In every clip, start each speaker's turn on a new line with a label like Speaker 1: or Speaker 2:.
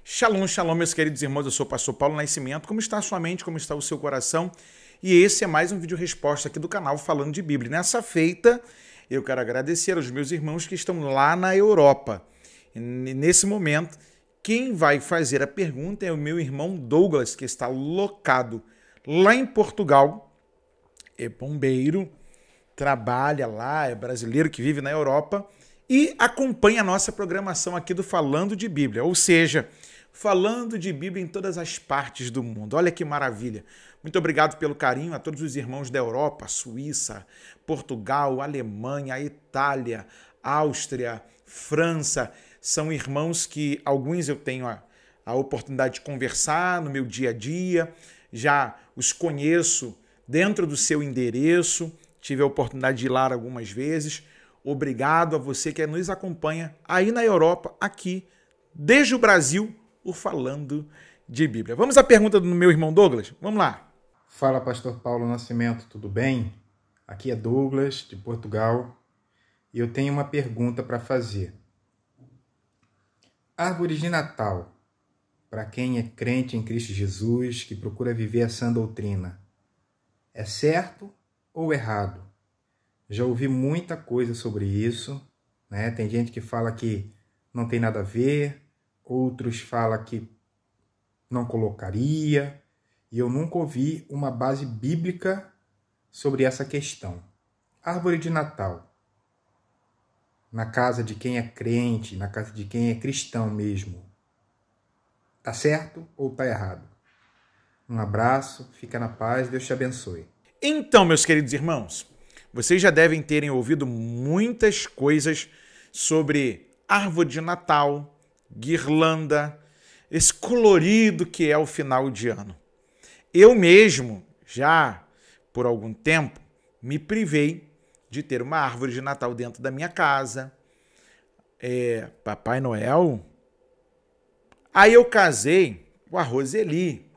Speaker 1: Shalom, shalom, meus queridos irmãos, eu sou o pastor Paulo Nascimento. Como está a sua mente, como está o seu coração? E esse é mais um vídeo resposta aqui do canal falando de Bíblia. Nessa feita, eu quero agradecer aos meus irmãos que estão lá na Europa. E nesse momento, quem vai fazer a pergunta é o meu irmão Douglas, que está locado lá em Portugal, é bombeiro, trabalha lá, é brasileiro que vive na Europa e acompanha a nossa programação aqui do Falando de Bíblia, ou seja, falando de Bíblia em todas as partes do mundo. Olha que maravilha. Muito obrigado pelo carinho a todos os irmãos da Europa, Suíça, Portugal, Alemanha, Itália, Áustria, França. São irmãos que alguns eu tenho a oportunidade de conversar no meu dia a dia, já os conheço dentro do seu endereço, tive a oportunidade de ir lá algumas vezes. Obrigado a você que nos acompanha aí na Europa, aqui, desde o Brasil, o Falando de Bíblia. Vamos à pergunta do meu irmão Douglas? Vamos lá.
Speaker 2: Fala, pastor Paulo Nascimento, tudo bem? Aqui é Douglas, de Portugal, e eu tenho uma pergunta para fazer. Árvore de Natal, para quem é crente em Cristo Jesus, que procura viver a sã doutrina, é certo ou errado? Já ouvi muita coisa sobre isso, né? Tem gente que fala que não tem nada a ver, outros falam que não colocaria, e eu nunca ouvi uma base bíblica sobre essa questão. Árvore de Natal, na casa de quem é crente, na casa de quem é cristão mesmo, tá certo ou tá errado? Um abraço, fica na paz, Deus te abençoe.
Speaker 1: Então, meus queridos irmãos, vocês já devem terem ouvido muitas coisas sobre árvore de Natal, guirlanda, esse colorido que é o final de ano. Eu mesmo, já por algum tempo, me privei de ter uma árvore de Natal dentro da minha casa. Papai Noel. Aí eu casei com a Roseli,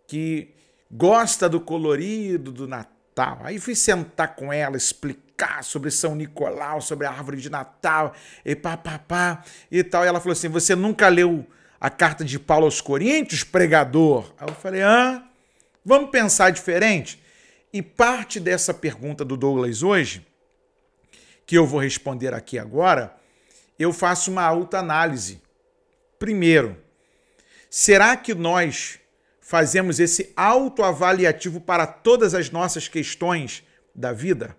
Speaker 1: que gosta do colorido do Natal. Aí fui sentar com ela, explicar sobre São Nicolau, sobre a árvore de Natal, e papapá e tal. E ela falou assim, você nunca leu a carta de Paulo aos Coríntios, pregador? Aí eu falei, vamos pensar diferente? E parte dessa pergunta do Douglas hoje, que eu vou responder aqui agora, eu faço uma autoanálise. Primeiro, será que nós fazemos esse autoavaliativo para todas as nossas questões da vida?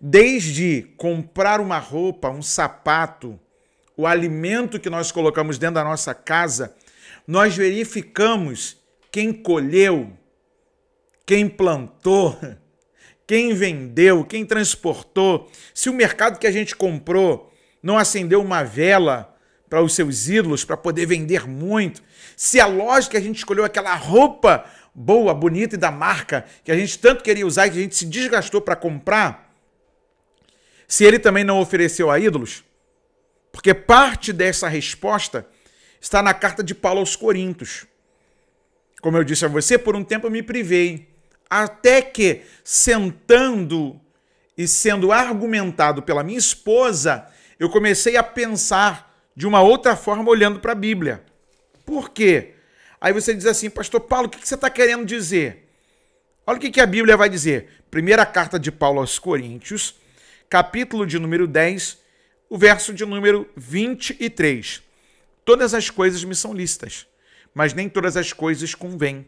Speaker 1: Desde comprar uma roupa, um sapato, o alimento que nós colocamos dentro da nossa casa, nós verificamos quem colheu, quem plantou, quem vendeu, quem transportou, se o mercado que a gente comprou não acendeu uma vela para os seus ídolos, para poder vender muito, se a loja que a gente escolheu aquela roupa boa, bonita e da marca, que a gente tanto queria usar e que a gente se desgastou para comprar, se ele também não ofereceu a ídolos, porque parte dessa resposta está na carta de Paulo aos Coríntios. Como eu disse a você, por um tempo eu me privei, até que, sentando e sendo argumentado pela minha esposa, eu comecei a pensar de uma outra forma olhando para a Bíblia. Por quê? Aí você diz assim, pastor Paulo, o que você está querendo dizer? Olha o que a Bíblia vai dizer. Primeira carta de Paulo aos Coríntios, capítulo de número 10, o verso de número 23. Todas as coisas me são lícitas, mas nem todas as coisas convêm.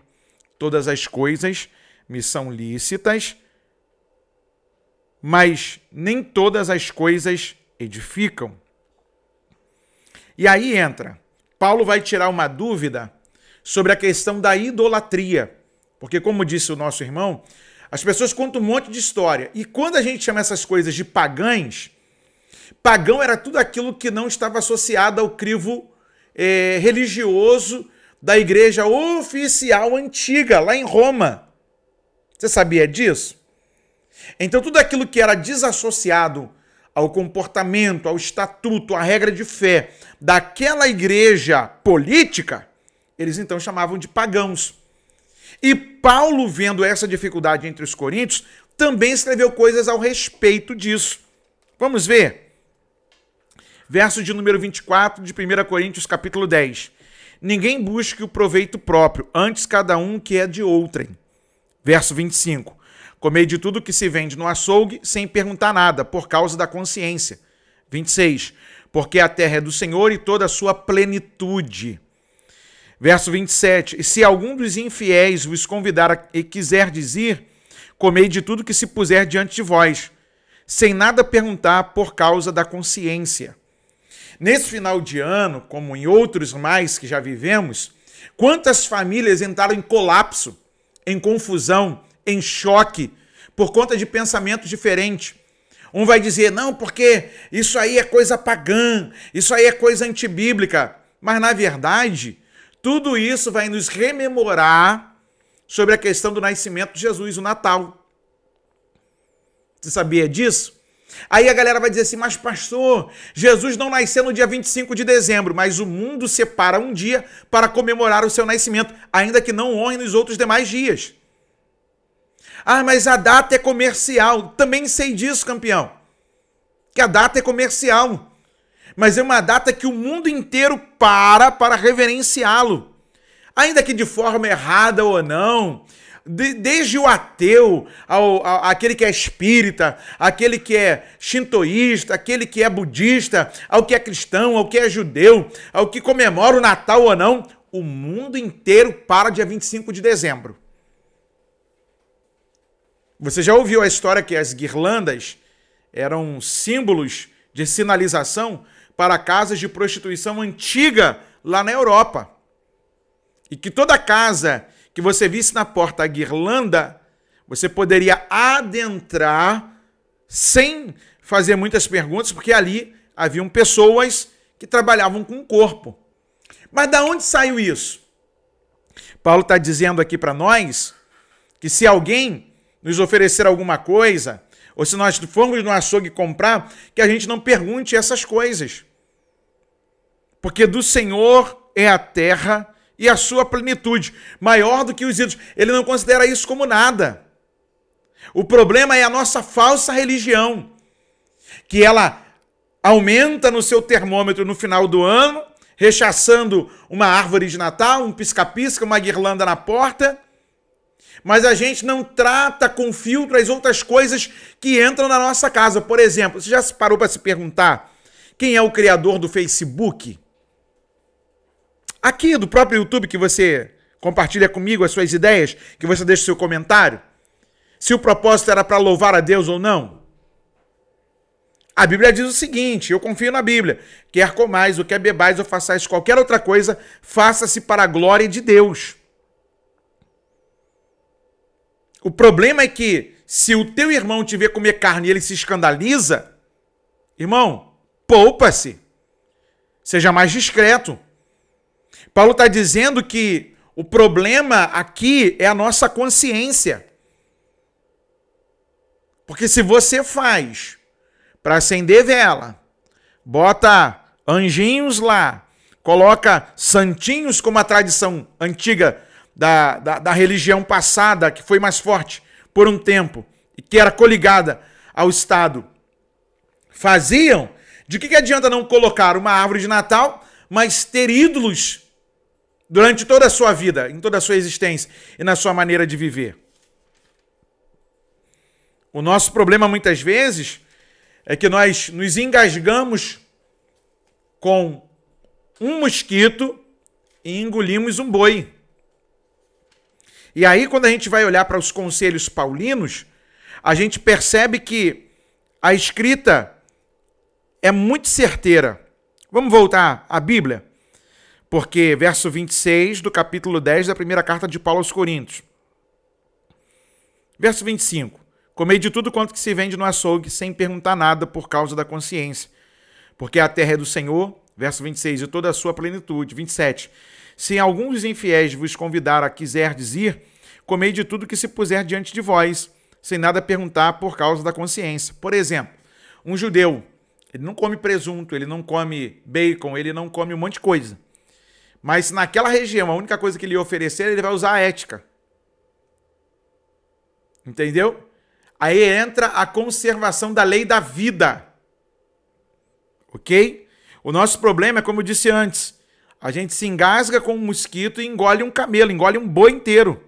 Speaker 1: Todas as coisas me são lícitas, mas nem todas as coisas edificam. E aí entra, Paulo vai tirar uma dúvida sobre a questão da idolatria, porque como disse o nosso irmão, as pessoas contam um monte de história, e quando a gente chama essas coisas de pagãs, pagão era tudo aquilo que não estava associado ao crivo religioso da igreja oficial antiga, lá em Roma. Você sabia disso? Então tudo aquilo que era desassociado ao comportamento, ao estatuto, à regra de fé daquela igreja política, eles então chamavam de pagãos. E Paulo, vendo essa dificuldade entre os coríntios, também escreveu coisas ao respeito disso. Vamos ver? Verso de número 24 de 1 Coríntios, capítulo 10. ninguém busque o proveito próprio, antes cada um que é de outrem. Verso 25. Comei de tudo que se vende no açougue, sem perguntar nada, por causa da consciência. 26. Porque a terra é do Senhor e toda a sua plenitude. Verso 27. E se algum dos infiéis vos convidar e quiser dizer, comei de tudo que se puser diante de vós, sem nada perguntar por causa da consciência. Nesse final de ano, como em outros mais que já vivemos, quantas famílias entraram em colapso, em confusão, em choque, por conta de pensamentos diferentes. Um vai dizer, não, porque isso aí é coisa pagã, isso aí é coisa antibíblica. Mas, na verdade, tudo isso vai nos rememorar sobre a questão do nascimento de Jesus, o Natal. Você sabia disso? Aí a galera vai dizer assim, mas pastor, Jesus não nasceu no dia 25 de dezembro, mas o mundo separa um dia para comemorar o seu nascimento, ainda que não honre nos outros demais dias. Ah, mas a data é comercial. Também sei disso, campeão. Que a data é comercial. Mas é uma data que o mundo inteiro para reverenciá-lo. Ainda que de forma errada ou não. Desde o ateu, aquele que é espírita, aquele que é shintoísta, aquele que é budista, ao que é cristão, ao que é judeu, ao que comemora o Natal ou não, o mundo inteiro para dia 25 de dezembro. Você já ouviu a história que as guirlandas eram símbolos de sinalização para casas de prostituição antiga lá na Europa? E que toda casa que você visse na porta a guirlanda, você poderia adentrar sem fazer muitas perguntas, porque ali haviam pessoas que trabalhavam com o corpo. Mas de onde saiu isso? Paulo está dizendo aqui para nós que se alguém nos oferecer alguma coisa, ou se nós formos no açougue comprar, que a gente não pergunte essas coisas. Porque do Senhor é a terra e a sua plenitude, maior do que os ídolos. Ele não considera isso como nada. O problema é a nossa falsa religião, que ela aumenta no seu termômetro no final do ano, rechaçando uma árvore de Natal, um pisca-pisca, uma guirlanda na porta, mas a gente não trata com filtro as outras coisas que entram na nossa casa. Por exemplo, você já se parou para se perguntar quem é o criador do Facebook? Aqui do próprio YouTube, que você compartilha comigo as suas ideias, que você deixa o seu comentário, se o propósito era para louvar a Deus ou não. A Bíblia diz o seguinte, eu confio na Bíblia, quer comais ou quer bebais ou façais qualquer outra coisa, faça-se para a glória de Deus. O problema é que, se o teu irmão te vê comer carne e ele se escandaliza, irmão, poupa-se. Seja mais discreto. Paulo está dizendo que o problema aqui é a nossa consciência. Porque se você faz para acender vela, bota anjinhos lá, coloca santinhos como a tradição antiga da religião passada, que foi mais forte por um tempo, e que era coligada ao Estado, faziam, de que adianta não colocar uma árvore de Natal, mas ter ídolos durante toda a sua vida, em toda a sua existência e na sua maneira de viver? O nosso problema, muitas vezes, é que nós nos engasgamos com um mosquito e engolimos um boi. E aí, quando a gente vai olhar para os conselhos paulinos, a gente percebe que a escrita é muito certeira. Vamos voltar à Bíblia? Porque verso 26 do capítulo 10 da primeira carta de Paulo aos Coríntios. Verso 25. Comei de tudo quanto que se vende no açougue, sem perguntar nada por causa da consciência. Porque a terra é do Senhor, verso 26, e toda a sua plenitude. 27. Se algum dos infiéis vos convidar a quiserdes ir, comei de tudo que se puser diante de vós, sem nada perguntar por causa da consciência. Por exemplo, um judeu, ele não come presunto, ele não come bacon, ele não come um monte de coisa. Mas naquela região, a única coisa que ele oferecer, ele vai usar a ética. Entendeu? Aí entra a conservação da lei da vida. Ok? O nosso problema é, como eu disse antes, A gente se engasga com um mosquito e engole um camelo, engole um boi inteiro.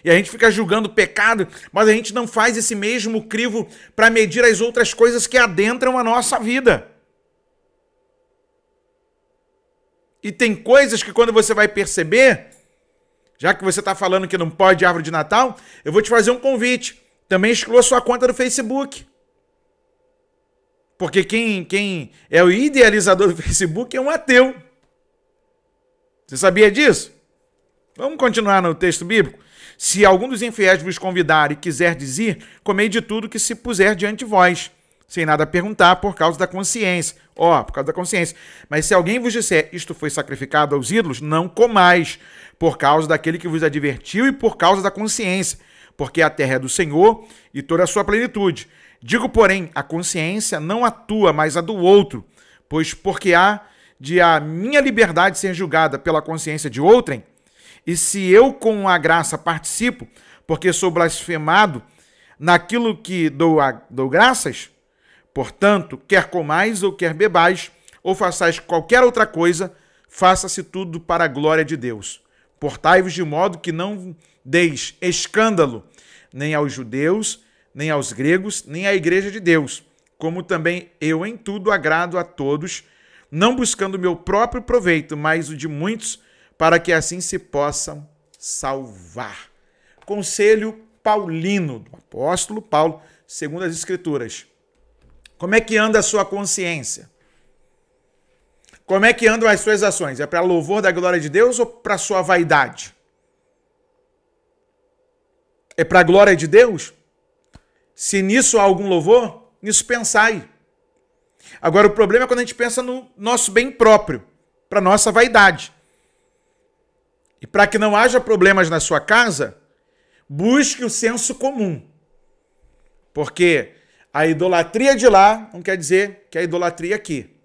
Speaker 1: E a gente fica julgando o pecado, mas a gente não faz esse mesmo crivo para medir as outras coisas que adentram a nossa vida. E tem coisas que quando você vai perceber, já que você está falando que não pode árvore de Natal, eu vou te fazer um convite. Também exclua sua conta do Facebook. Porque quem é o idealizador do Facebook é um ateu. Você sabia disso? Vamos continuar no texto bíblico? Se algum dos infiéis vos convidar e quiser dizer, comei de tudo que se puser diante de vós, sem nada perguntar por causa da consciência. Por causa da consciência. Mas se alguém vos disser, isto foi sacrificado aos ídolos, não comais, por causa daquele que vos advertiu e por causa da consciência, porque a terra é do Senhor e toda a sua plenitude. Digo, porém, a consciência não a tua, mas a do outro, pois porque há de a minha liberdade ser julgada pela consciência de outrem, e se eu com a graça participo, porque sou blasfemado naquilo que dou graças, portanto, quer comais ou quer bebais, ou façais qualquer outra coisa, faça-se tudo para a glória de Deus. Portai-vos de modo que não deis escândalo nem aos judeus, nem aos gregos, nem à igreja de Deus, como também eu em tudo agrado a todos, não buscando o meu próprio proveito, mas o de muitos, para que assim se possam salvar. Conselho paulino do apóstolo Paulo, segundo as Escrituras. Como é que anda a sua consciência? Como é que andam as suas ações? É para louvor da glória de Deus ou para sua vaidade? É para a glória de Deus? Se nisso há algum louvor, nisso pensai. Agora, o problema é quando a gente pensa no nosso bem próprio, para nossa vaidade. E para que não haja problemas na sua casa, busque o senso comum. Porque a idolatria de lá não quer dizer que é a idolatria aqui.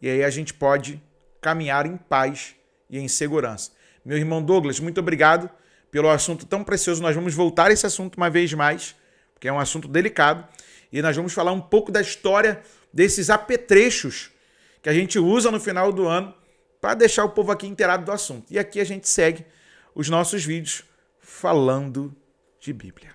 Speaker 1: E aí a gente pode caminhar em paz e em segurança. Meu irmão Douglas, muito obrigado pelo assunto tão precioso. Nós vamos voltar a esse assunto uma vez mais, porque é um assunto delicado. E nós vamos falar um pouco da história desses apetrechos que a gente usa no final do ano para deixar o povo aqui inteirado do assunto. E aqui a gente segue os nossos vídeos falando de Bíblia.